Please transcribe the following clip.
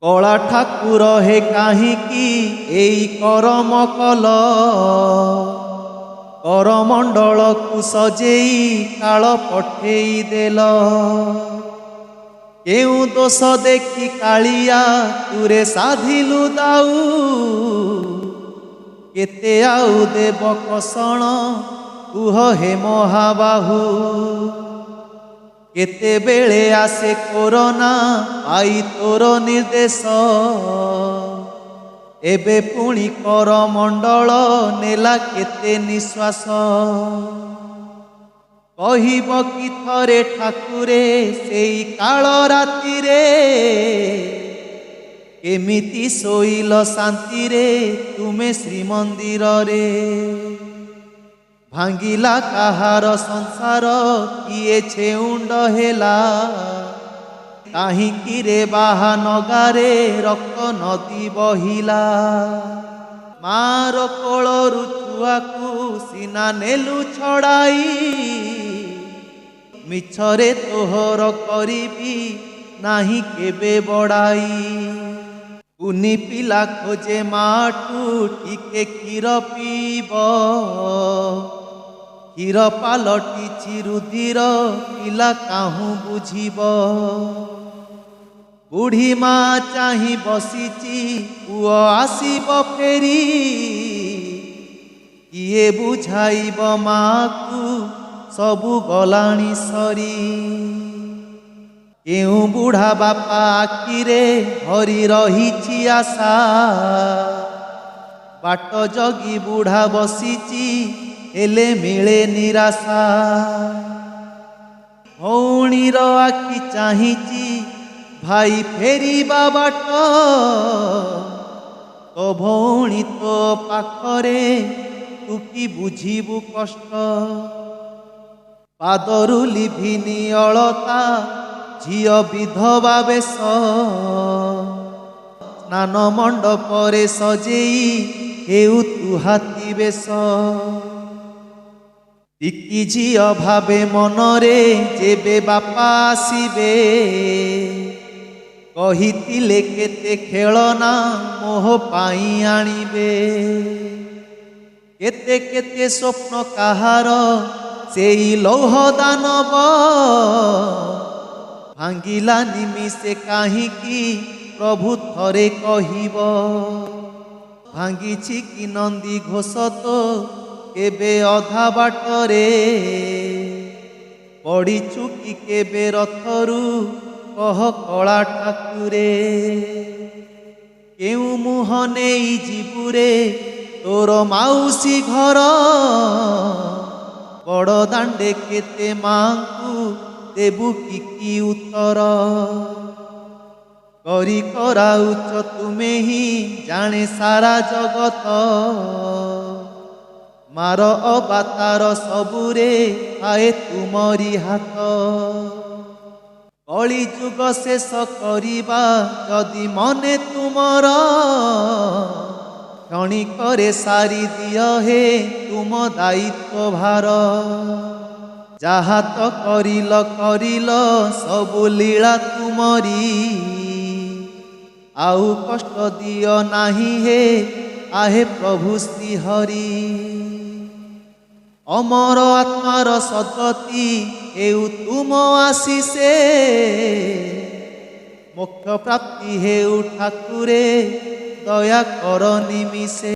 कला ठाकुर हे काहींकी एई करम कल करमंडल को सजेई काल पठेई देल केउ दोष देखी कालिया तुरे साधिलु दाऊ केते आउ देव कषण कुह हे महाबाहू केते बेले आसे कोरोना आई तोर निर्देश एबे पुणी करमंडल नेला केते निश्वास कहिब कि थरे ठाकुरे सेई काल राति रे केमिति सोइल शांति रे तुमे श्रीमंदिर रे भांगिला काहार संसार किए छेउंड हेला काहींकी रे बाहा नगारे रक्त नदी बहिला मार कोलरु छुआकू सीना नेलु छड़ाई मिछरे तोहर करिबी नाही केबे बड़ाई कुनी पिला खोजे माटू टिके क्षीर पीब क्षीर पालटिछि रुधिर पिला काहू बुझिब बुढ़ी माँ चाही बसीची पुओ आसीब फेरी किए बुझाइब माँ को सबु गलाणी सरी केउ बुढ़ा बापा आखिरे हरी रही आशा बाट जगी बुढ़ा बसीची हेले मिले निराशा भौणीर आखि चाहिची भाई फेरिबा बाट तो भौणी तो पाखरे तू कि बुझिबु कष्ट पादरु लिभिनी अलता झियो विधवा बेश स्नान मंडपरे सजेई हेउ तु हाथी बेश टिकी झियो भावे मनरे जेबे बापा आसीबे कहितिले केते खेलना मोह पाई आनिबे केते केते स्वप्न काहार सेई लौह दानव भांगिला निमिषे काहींकी प्रभु थरे कहिब भांगिछि कि नंदी घोष तो केबे अधा बाटरे पड़ीछु कि केबे रथरु कह कला ठाकुरे केउ मुह नेई जीबुरे तोर माउसी घर बड़ दांडे केते मांकु देबु कि उत्तर करी कराउच तुमे ही जाने सारा जगत मार अबातार सबुरे आए तुमरी हाथ कली जुग शेष करिबा जदि मने तुमर क्षणिकरे सारी दिय हे तुम दायित्व भार जहा तो करिल सबु लीला तुमरी आउ कष्ट दिय नाही हे आहे प्रभु श्री हरि अमर आत्मार सद्गति हेउ तुम आशीषे मोक्ष प्राप्ति हेउ ठाकुरे दया कर निमिषे।